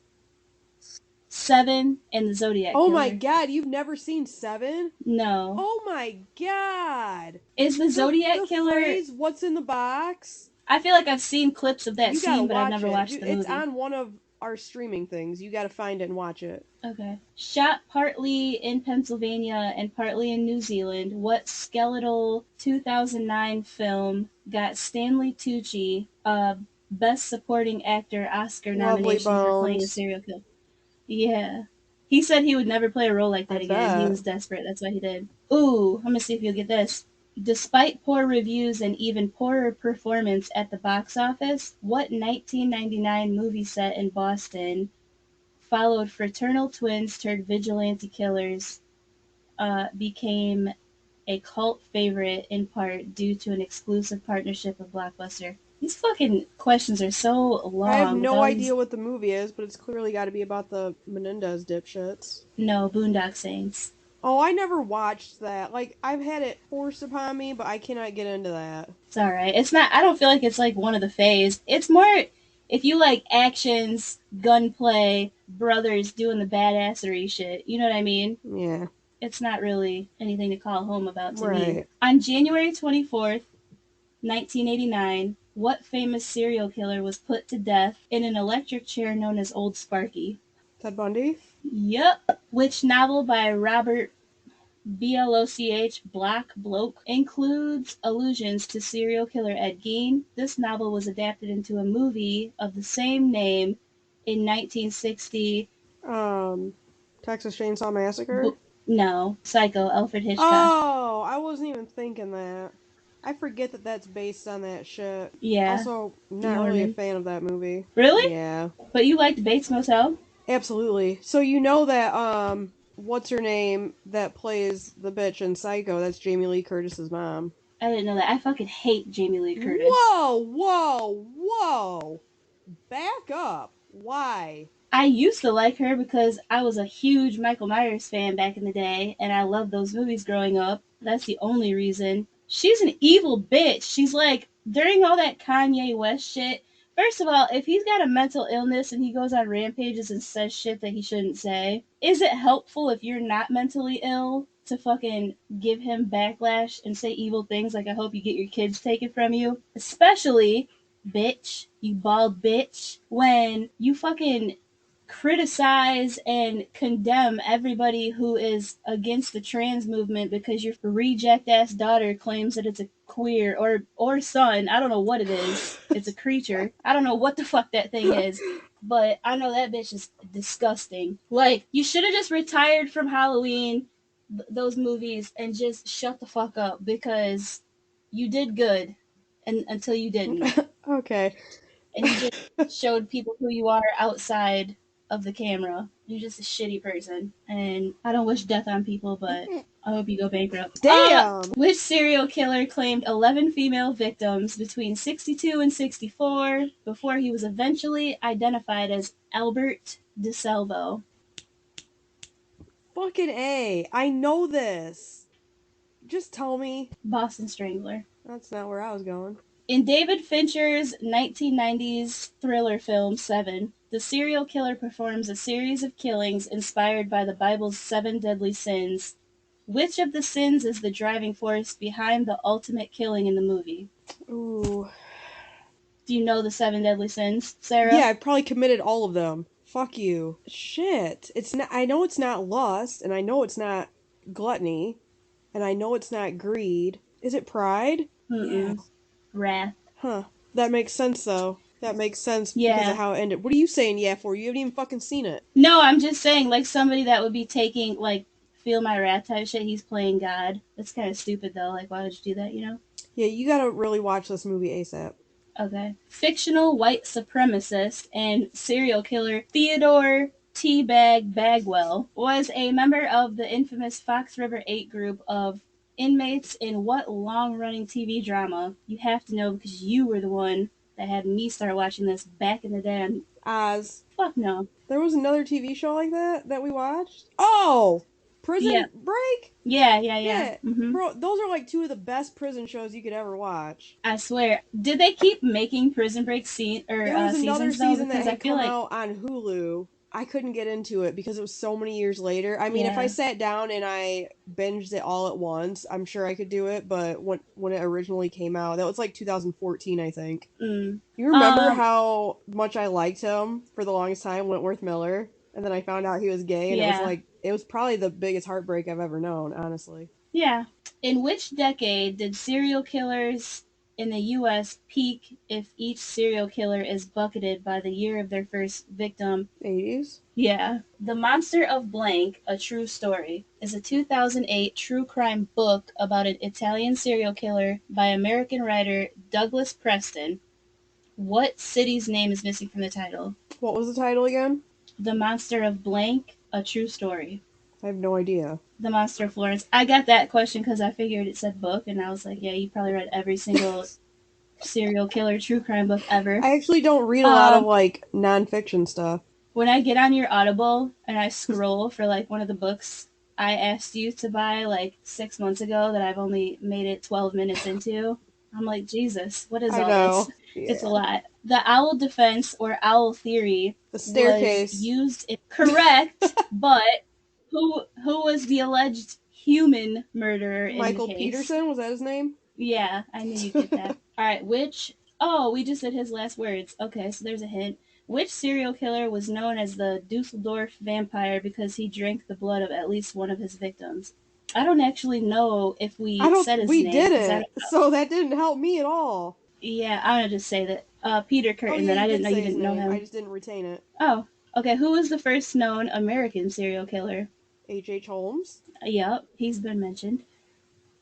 S1: Seven and the Zodiac
S2: Oh my
S1: Killer.
S2: god, you've never seen Seven?
S1: No.
S2: Oh my god.
S1: Is the Zodiac
S2: The
S1: Killer.
S2: phrase "What's in the box"?
S1: I feel like I've seen clips of that
S2: You gotta
S1: scene, but I've
S2: watch
S1: never
S2: it.
S1: watched the
S2: It's
S1: movie.
S2: on one of our streaming things. You gotta find it and watch it.
S1: Okay. Shot partly in Pennsylvania and partly in New Zealand, what skeletal 2009 film got Stanley Tucci a Best Supporting Actor Oscar
S2: Lovely
S1: nomination for playing a
S2: Bones.
S1: serial killer? Yeah. He said he would never play a role like
S2: I
S1: that again. He
S2: bet.
S1: was desperate. That's why he did. Ooh, I'm gonna see if you'll get this. Despite poor reviews and even poorer performance at the box office, what 1999 movie set in Boston followed fraternal twins turned vigilante killers became a cult favorite in part due to an exclusive partnership with Blockbuster? These fucking questions are so
S2: I have
S1: long with
S2: no
S1: all
S2: idea
S1: these.
S2: what the movie is, but it's clearly got to be about the Menendez dipshits.
S1: No, Boondock Saints.
S2: Oh, I never watched that. Like, I've had it forced upon me, but I cannot get into that.
S1: It's alright. It's not, I don't feel like it's like one of the phase. It's more if you like actions, gunplay, brothers doing the badassery shit. You know what I mean?
S2: Yeah,
S1: It's not really anything to call home about to me.
S2: right.
S1: On January 24th, 1989, what famous serial killer was put to death in an electric chair known as Old Sparky?
S2: Ted Bundy?
S1: Yup. Which novel by Robert Bloch Bloke includes allusions to serial killer Ed Gein? This novel was adapted into a movie of the same name in 1960.
S2: Um, Texas Chainsaw Massacre?
S1: No, Psycho, Alfred Hitchcock.
S2: Oh, I wasn't even thinking that. I forget that that's based on that shit.
S1: Yeah,
S2: Also, not really a
S1: Norman.
S2: fan of that movie.
S1: Really?
S2: Yeah,
S1: But you liked Bates Motel?
S2: absolutely. So you know that what's her name that plays the bitch in Psycho? That's Jamie Lee Curtis's mom.
S1: I didn't know that. I fucking hate Jamie Lee Curtis.
S2: Whoa, whoa, whoa! Back up. Why?
S1: I used to like her because I was a huge Michael Myers fan back in the day, and I loved those movies growing up. That's the only reason. She's an evil bitch. She's like, during all that Kanye West shit, first of all, if he's got a mental illness and he goes on rampages and says shit that he shouldn't say, is it helpful if you're not mentally ill to fucking give him backlash and say evil things like, I hope you get your kids taken from you? Especially, bitch, you bald bitch, when you fucking criticize and condemn everybody who is against the trans movement because your reject ass daughter claims that it's a queer or son. I don't know what it is. It's a creature. I don't know what the fuck that thing is. But I know that bitch is disgusting. Like, you should have just retired from Halloween, those movies, and just shut the fuck up because you did good and until you didn't.
S2: Okay.
S1: And you just showed people who you are outside of the camera. You're just a shitty person, and I don't wish death on people, but I hope you go bankrupt.
S2: Damn.
S1: Which serial killer claimed 11 female victims between 62 and 64 before he was eventually identified as Albert DeSalvo?
S2: Fucking A. I know this. Just tell me.
S1: Boston Strangler.
S2: That's not where I was going.
S1: In David Fincher's 1990s thriller film Seven, the serial killer performs a series of killings inspired by the Bible's seven deadly sins. Which of the sins is the driving force behind the ultimate killing in the movie?
S2: Ooh.
S1: Do you know the seven deadly sins, Sarah?
S2: Yeah, I probably committed all of them. Fuck you. Shit. It's not. I know it's not lust, and I know it's not gluttony, and I know it's not greed. Is it pride? Yeah.
S1: Mm-mm. Wrath.
S2: Huh. That makes sense though. That makes sense because of
S1: Yeah.
S2: how it ended. What are you saying? Yeah, for you haven't even fucking seen it.
S1: No, I'm just saying, like somebody that would be taking like feel my wrath type shit. He's playing God. That's kind of stupid though. Like, why would you do that? You know?
S2: Yeah, you gotta really watch this movie ASAP.
S1: Okay. Fictional white supremacist and serial killer Theodore Teabag Bagwell was a member of the infamous Fox River 8 group of inmates in what long running TV drama? You have to know because you were the one that had me start watching this back in the day. And
S2: Oz.
S1: fuck no.
S2: There was another TV show like that we watched. Oh,
S1: Yeah.
S2: Prison Break.
S1: Yeah.
S2: Yeah,
S1: Mm-hmm.
S2: bro, those are like two of the best prison shows you could ever watch.
S1: I swear. Did they keep making Prison Break
S2: There was another
S1: seasons though?
S2: season that
S1: Because I
S2: had
S1: feel
S2: come
S1: like
S2: out on Hulu. I couldn't get into it because it was so many years later. I mean, if I
S1: yeah.
S2: sat down and I binged it all at once, I'm sure I could do it. But when it originally came out, that was like 2014, I think.
S1: Mm.
S2: You remember
S1: Um.
S2: how much I liked him for the longest time, Wentworth Miller, and then I found out he was gay, and
S1: Yeah.
S2: it was probably the biggest heartbreak I've ever known, honestly.
S1: Yeah. In which decade did serial killers in the U.S. peak if each serial killer is bucketed by the year of their first victim.
S2: 80s?
S1: Yeah. The Monster of Blank, A True Story, is a 2008 true crime book about an Italian serial killer by American writer Douglas Preston. What city's name is missing from the title?
S2: What was the title again?
S1: The Monster of Blank, A True Story.
S2: I have no idea.
S1: The Monster of Florence. I got that question because I figured it said book, and I was like, yeah, you probably read every single serial killer true crime book ever.
S2: I actually don't read a lot of
S1: Um,
S2: like nonfiction stuff.
S1: when I get on your Audible and I scroll for like one of the books I asked you to buy like 6 months ago that I've only made it 12 minutes into, I'm like, Jesus, what is
S2: I
S1: all this?
S2: know.
S1: It's a
S2: Yeah.
S1: lot. The owl defense or owl theory
S2: The
S1: was
S2: Staircase.
S1: used in correct, but who was the alleged human murderer in the
S2: Michael
S1: case?
S2: Peterson, was that his name?
S1: Yeah, I knew you'd get that. All right, which? Oh, we just said his last words. Okay, so there's a hint. Which serial killer was known as the Dusseldorf vampire because he drank the blood of at least one of his victims? I don't actually know if
S2: I
S1: we
S2: don't.
S1: said his
S2: We
S1: name because I
S2: didn't,
S1: don't know.
S2: so that didn't help me at all.
S1: Yeah, I'm gonna just say that Peter
S2: Oh
S1: Curtin.
S2: yeah,
S1: Then
S2: you
S1: I didn't
S2: did
S1: know you
S2: say his
S1: didn't know
S2: name. I
S1: him.
S2: just didn't retain it.
S1: Oh, okay. Who was the first known American serial killer?
S2: H. Holmes.
S1: Yep, he's been mentioned.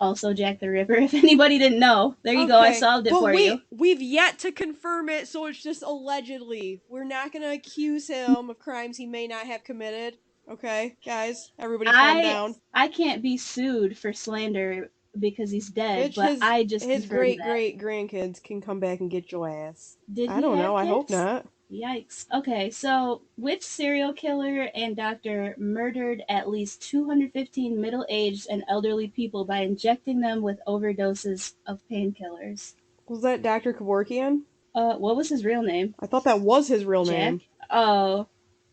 S1: Also, Jack the Ripper. If anybody didn't know, there you go. I
S2: Okay,
S1: solved it
S2: but
S1: for you.
S2: we've yet to confirm it, so it's just allegedly. We're not gonna accuse him of crimes he may not have committed. Okay, guys, everybody calm
S1: I
S2: down.
S1: I can't be sued for slander because he's dead,
S2: Bitch,
S1: but I just
S2: his
S1: confirmed
S2: great
S1: that.
S2: great grandkids can come back and get your ass.
S1: Did
S2: I
S1: he
S2: don't know.
S1: have
S2: I hope
S1: kids?
S2: not.
S1: Yikes. Okay, so which serial killer and doctor murdered at least 215 middle aged and elderly people by injecting them with overdoses of painkillers?
S2: Was that Dr. Kevorkian?
S1: What was his real name?
S2: I thought that was his real
S1: Jack?
S2: name.
S1: Oh,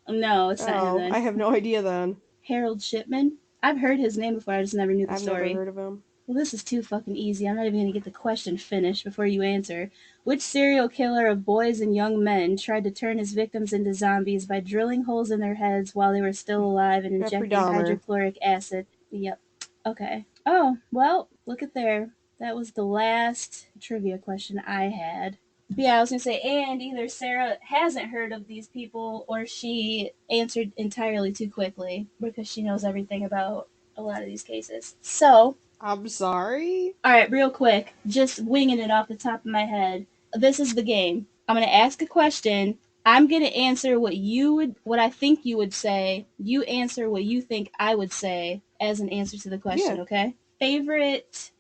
S1: no, it's not him
S2: Oh, I
S1: then.
S2: have no idea then.
S1: Harold Shipman? I've heard his name before, I just never knew the
S2: I've never
S1: story.
S2: heard of him.
S1: Well, this is too fucking easy. I'm not even gonna get the question finished before you answer. Which serial killer of boys and young men tried to turn his victims into zombies by drilling holes in their heads while they were still alive and
S2: Jeffrey
S1: injecting
S2: Dahmer.
S1: hydrochloric acid? Yep. Okay. Oh, well, look at there. That was the last trivia question I had. But yeah, I was gonna say, and either Sarah hasn't heard of these people or she answered entirely too quickly because she knows everything about a lot of these cases. So,
S2: I'm sorry?
S1: all right, real quick, just winging it off the top of my head. This is the game. I'm going to ask a question. I'm going to answer what I think you would say. You answer what you think I would say as an answer to the
S2: Yeah.
S1: question, okay? Favorite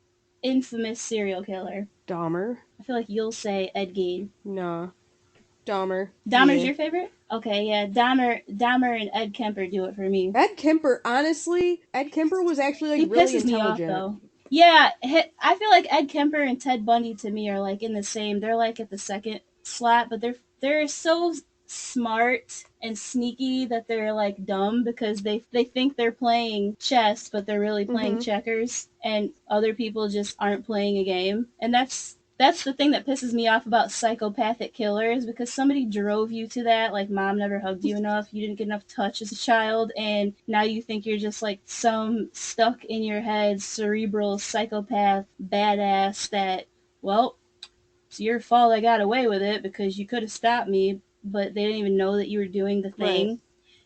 S1: infamous serial killer?
S2: Dahmer?
S1: I feel like you'll say Ed Gein.
S2: Nah. Dahmer.
S1: Dahmer's
S2: Yeah.
S1: your favorite? Okay, yeah. Dahmer and Ed Kemper do it for me.
S2: Ed Kemper, honestly, Ed Kemper was actually
S1: He
S2: like really
S1: pisses me off
S2: intelligent.
S1: though. Yeah, I feel like Ed Kemper and Ted Bundy to me are like in the same. They're like at the second slot, but they're so smart and sneaky that they're like dumb because they think they're playing chess, but they're really playing
S2: Mm-hmm.
S1: checkers, and other people just aren't playing a game. And that's the thing that pisses me off about psychopathic killers because somebody drove you to that. Like, mom never hugged you enough, you didn't get enough touch as a child, and now you think you're just like some stuck in your head cerebral psychopath badass that, well, it's your fault I got away with it because you could have stopped me, but they didn't even know that you were doing the
S2: Right.
S1: thing.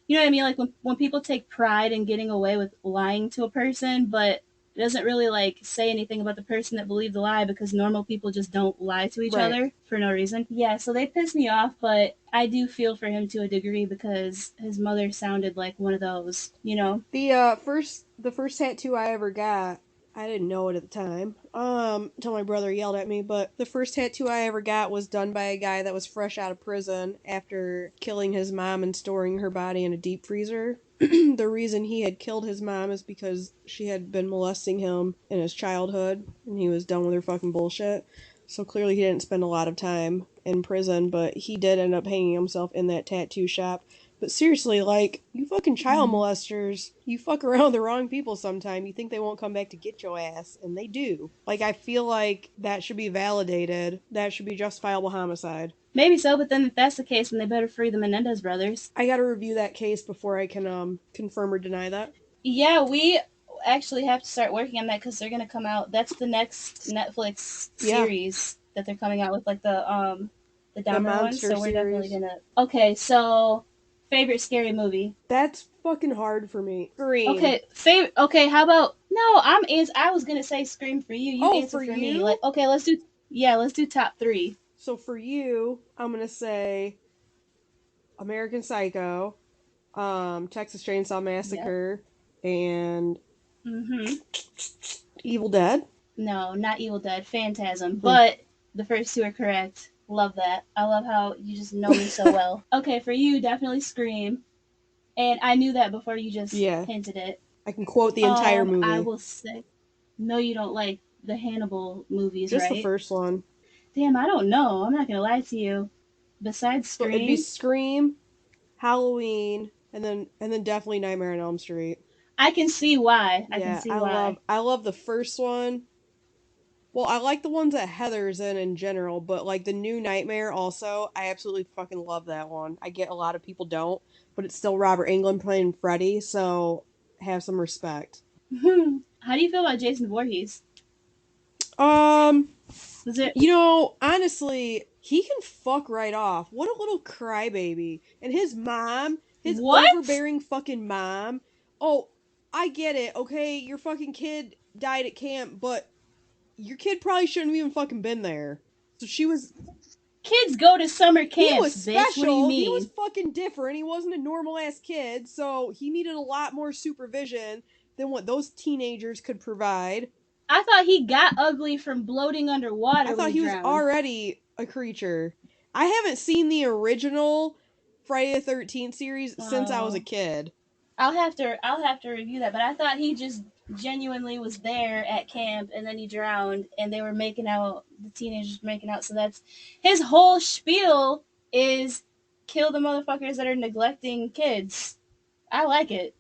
S1: You know what I mean? Like when people take pride in getting away with lying to a person, but it doesn't really like say anything about the person that believed the lie because normal people just don't lie to each
S2: Right.
S1: other for no reason. Yeah, so they piss me off, but I do feel for him to a degree because his mother sounded like one of those, you know.
S2: The first tattoo I ever got, I didn't know it at the time. Until my brother yelled at me, but the first tattoo I ever got was done by a guy that was fresh out of prison after killing his mom and storing her body in a deep freezer. The reason he had killed his mom is because she had been molesting him in his childhood and he was done with her fucking bullshit. So clearly he didn't spend a lot of time in prison, but he did end up hanging himself in that tattoo shop. But seriously, like, you fucking child molesters, you fuck around with the wrong people sometime. You think they won't come back to get your ass, and they do. Like, I feel like that should be validated. That should be justifiable homicide.
S1: Maybe so, but then if that's the case, then they better free the Menendez brothers.
S2: I gotta review that case before I can confirm or deny that.
S1: Yeah, we actually have to start working on that because they're going to come out. That's the next Netflix
S2: Yeah.
S1: series that they're coming out with, like the
S2: The
S1: Dahmer ones.
S2: monster
S1: So we're definitely
S2: series.
S1: gonna. Okay, so favorite scary movie.
S2: That's fucking hard for me. Scream.
S1: Okay, favorite. Okay, how about no? I was gonna say Scream for you. You
S2: Oh,
S1: answer
S2: for
S1: for me. Like,
S2: you?
S1: okay, let's do. Yeah, let's do top three.
S2: So for you, I'm gonna say American Psycho, Texas Chainsaw
S1: Yep.
S2: Massacre, and
S1: Mm-hmm.
S2: Evil Dead.
S1: No, not Evil Dead, Phantasm.
S2: Hmm.
S1: But the first two are correct. Love that. I love how you just know me so well. Okay, for you, definitely Scream. And I knew that before you just
S2: Yeah,
S1: hinted it.
S2: I can quote the entire
S1: I
S2: movie.
S1: will say, no, you don't like the Hannibal movies,
S2: Just the
S1: right?
S2: first one.
S1: Damn, I don't know. I'm not gonna lie to you. Besides
S2: So it'd be
S1: Scream,
S2: Scream, Halloween, and then definitely Nightmare on Elm Street.
S1: I can see why. I can
S2: Yeah,
S1: see
S2: I love
S1: why.
S2: I love the first one. Well, I like the ones that Heather's in general, but like the new Nightmare also, I absolutely fucking love that one. I get a lot of people don't, but it's still Robert Englund playing Freddy, so have some respect.
S1: How do you feel about Jason Voorhees?
S2: Um,
S1: Was it
S2: honestly, he can fuck right off. What a little crybaby. And his mom, his
S1: what?
S2: overbearing fucking mom. Oh, I get it. Okay, your fucking kid died at camp, but your kid probably shouldn't have even fucking been there. So
S1: Kids go to summer
S2: he
S1: camps,
S2: was
S1: bitch. What do you
S2: special. He was
S1: mean?
S2: fucking different. He wasn't a normal ass kid, so he needed a lot more supervision than what those teenagers could provide.
S1: I thought he got ugly from bloating
S2: I
S1: underwater when
S2: thought
S1: he
S2: he was
S1: drowned.
S2: already a creature. I haven't seen the original Friday the 13th series since I was a
S1: Oh,
S2: kid.
S1: I'll have to review that. But I thought he just genuinely was there at camp and then he drowned and they were making out. The teenagers making out. So that's his whole spiel is kill the motherfuckers that are neglecting kids. I like it.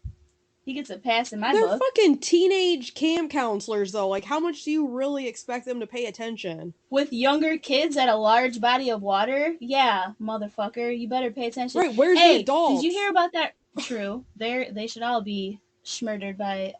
S1: He gets a pass in my
S2: They're
S1: book.
S2: fucking teenage camp counselors, though. Like, how much do you really expect them to pay attention?
S1: With younger kids at a large body of water, yeah, motherfucker, you better pay attention.
S2: Right, where's the
S1: Hey, did you hear
S2: adults?
S1: about that? True, they should all be murdered by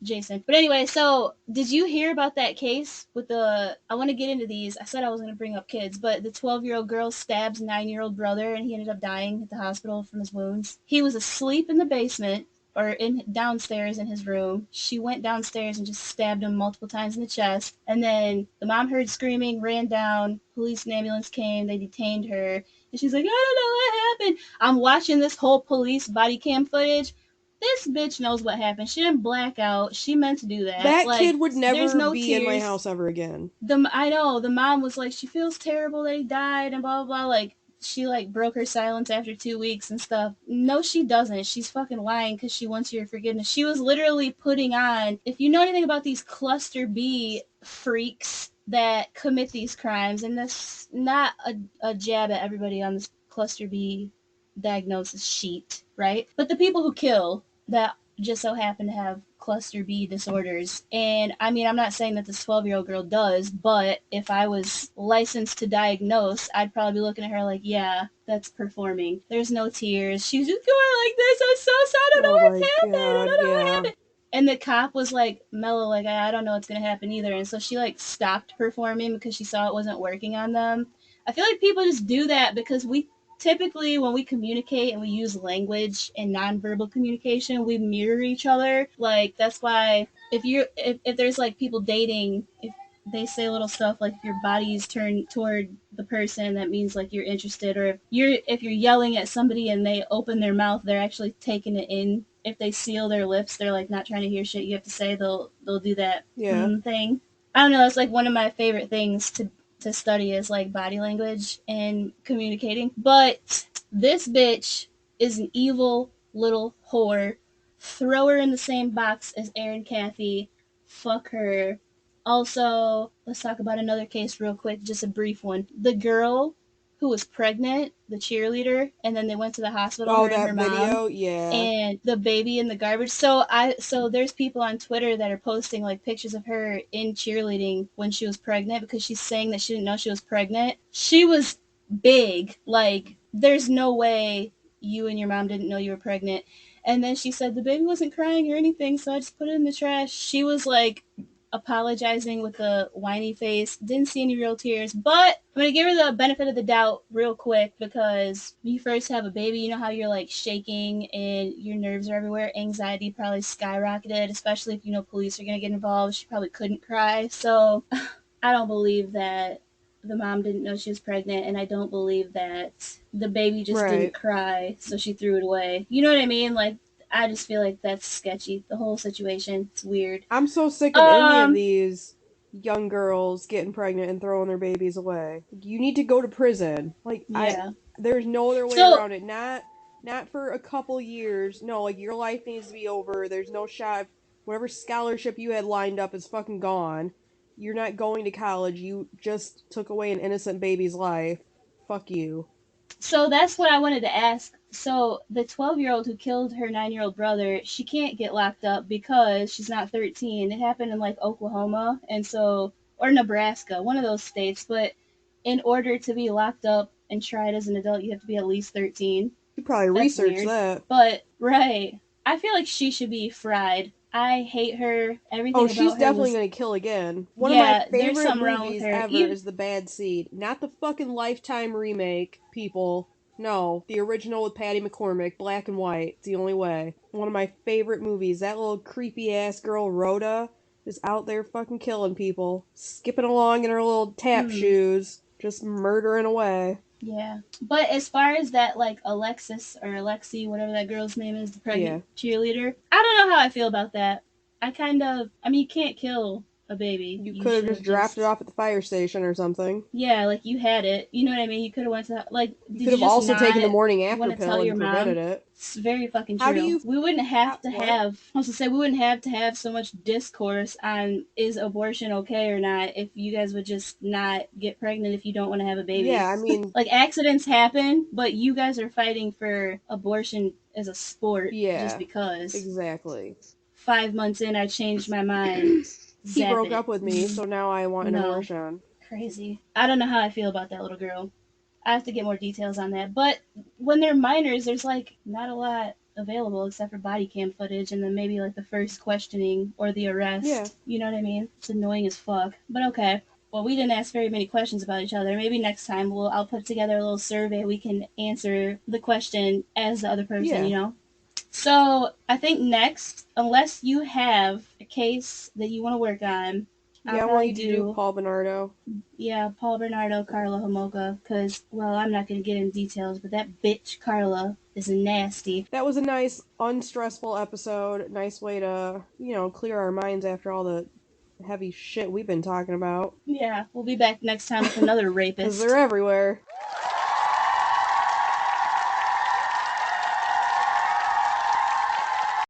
S1: Jason. But anyway, so did you hear about that case with the? I want to get into these. I said I was going to bring up kids, but the 12-year-old girl stabs 9-year-old brother, and he ended up dying at the hospital from his wounds. He was asleep in the basement or in downstairs in his room. She went downstairs and just stabbed him multiple times in the chest. And then the mom heard screaming, ran down. Police and ambulance came. They detained her. And she's like, I don't know what happened. I'm watching this whole police body cam footage. This bitch knows what happened. She didn't black out. She meant to do that.
S2: That
S1: Like,
S2: kid would
S1: there's
S2: never
S1: no
S2: be in my
S1: tears.
S2: house ever again.
S1: I know the mom was like, she feels terrible that he died and blah blah blah. Like, she like broke her silence after 2 weeks and stuff. No, she doesn't. She's fucking lying because she wants your forgiveness. She was literally putting on. If you know anything about these cluster B freaks that commit these crimes, and that's not a jab at everybody on this cluster B diagnosis sheet, right? But the people who kill that just so happen to have cluster B disorders. And I mean, I'm not saying that this 12-year-old girl does, but if I was licensed to diagnose, I'd probably be looking at her like, yeah, that's performing. There's no tears. She's just going like this. I'm so sad. I don't know
S2: Oh
S1: what's
S2: my
S1: happened. I
S2: god,
S1: don't know what
S2: yeah.
S1: happened. And the cop was like mellow, like, I don't know what's gonna happen either. And so she like stopped performing because she saw it wasn't working on them. I feel like people just do that because we typically when we communicate and we use language and nonverbal communication, we mirror each other. Like that's why if there's like people dating, if they say little stuff like if your body's turned toward the person, that means like you're interested. Or if you're yelling at somebody and they open their mouth, they're actually taking it in. If they seal their lips, they're like not trying to hear shit you have to say. They'll do that
S2: Yeah.
S1: thing. I don't know. It's like one of my favorite things to study is like body language and communicating. But this bitch is an evil little whore. Throw her in the same box as Erin Cathy. Fuck her. Also, let's talk about another case real quick, just a brief one. The girl who was pregnant, the cheerleader, and then they went to the hospital,
S2: Oh,
S1: her and her
S2: that
S1: mom,
S2: video? Yeah.
S1: and the baby in the garbage. So there's people on Twitter that are posting like pictures of her in cheerleading when she was pregnant because she's saying that she didn't know she was pregnant. She was big. Like there's no way you and your mom didn't know you were pregnant. And then she said the baby wasn't crying or anything, so I just put it in the trash. She was like apologizing with a whiny face. Didn't see any real tears, but I'm gonna give her the benefit of the doubt real quick because when you first have a baby, you know how you're like shaking and your nerves are everywhere. Anxiety probably skyrocketed, especially if you know police are gonna get involved. She probably couldn't cry, so I don't believe that the mom didn't know she was pregnant, and I don't believe that the baby just didn't
S2: Right.
S1: cry, so she threw it away. You know what I mean? Like, I just feel like that's sketchy. The whole situation, it's weird.
S2: I'm so sick of any of
S1: Um,
S2: these young girls getting pregnant and throwing their babies away. You need to go to prison. Like
S1: yeah.
S2: there's no other way
S1: So
S2: around it. Not for a couple years. No, like your life needs to be over. There's no shot. Whatever scholarship you had lined up is fucking gone. You're not going to college. You just took away an innocent baby's life. Fuck you.
S1: So that's what I wanted to ask. So the 12-year-old who killed her 9-year-old brother, she can't get locked up because she's not 13. It happened in like Oklahoma and so or Nebraska, one of those states, but in order to be locked up and tried as an adult, you have to be at least 13.
S2: You probably
S1: That's
S2: research
S1: weird.
S2: that.
S1: But right. I feel like she should be fried. I hate her.
S2: Oh,
S1: Everything
S2: she's
S1: about her
S2: definitely
S1: was
S2: gonna kill again. One of my
S1: yeah, there's
S2: favorite
S1: something wrong with
S2: movies
S1: her.
S2: ever is The Bad Seed. Not the fucking Lifetime remake, people. No, the original with Patty McCormick, black and white. It's the only way. One of my favorite movies. That little creepy ass girl, Rhoda, is out there fucking killing people. Skipping along in her little tap
S1: Hmm.
S2: shoes. Just murdering away.
S1: Yeah. But as far as that, like Alexis or Alexi, whatever that girl's name is, the
S2: Yeah.
S1: pregnant cheerleader, I don't know how I feel about that. I mean, you can't kill a baby.
S2: You
S1: You
S2: could have
S1: should
S2: just
S1: have
S2: dropped it
S1: just,
S2: off at the fire station or something.
S1: yeah, like you had it. You know what I mean? You could have went to, like,
S2: You
S1: did
S2: could
S1: you
S2: have
S1: just
S2: also taken the
S1: not
S2: morning
S1: want
S2: after
S1: to tell
S2: pill
S1: your
S2: and prevented
S1: mom?
S2: it.
S1: It's very fucking
S2: How do
S1: true.
S2: you.
S1: We wouldn't have to
S2: What?
S1: have, I was gonna say, we wouldn't have to have so much discourse on is abortion okay or not if you guys would just not get pregnant if you don't want to have a
S2: Yeah,
S1: baby.
S2: I mean,
S1: Like accidents happen, but you guys are fighting for abortion as a sport just
S2: yeah,
S1: because.
S2: exactly.
S1: 5 months in, I changed my mind.
S2: He
S1: Zap
S2: broke
S1: it.
S2: up with me, so now I want an
S1: No.
S2: abortion.
S1: Crazy. I don't know how I feel about that little girl. I have to get more details on that. But when they're minors, there's like not a lot available except for body cam footage and then maybe like the first questioning or the
S2: Yeah,
S1: arrest. You know what I mean? It's annoying as fuck. But okay. Well, we didn't ask very many questions about each other. Maybe next time I'll put together a little survey. We can answer the question as the other person,
S2: yeah.
S1: you know? So I think next, unless you have a case that you want to work on, I'll
S2: Yeah, I want
S1: probably
S2: you to do
S1: do
S2: Paul Bernardo.
S1: yeah, Paul Bernardo, Carla Homolka, because, well, I'm not going to get into details, but that bitch Carla is nasty.
S2: That was a nice, unstressful episode. Nice way to, clear our minds after all the heavy shit we've been talking about.
S1: Yeah, we'll be back next time with another
S2: Because they're
S1: rapist.
S2: everywhere.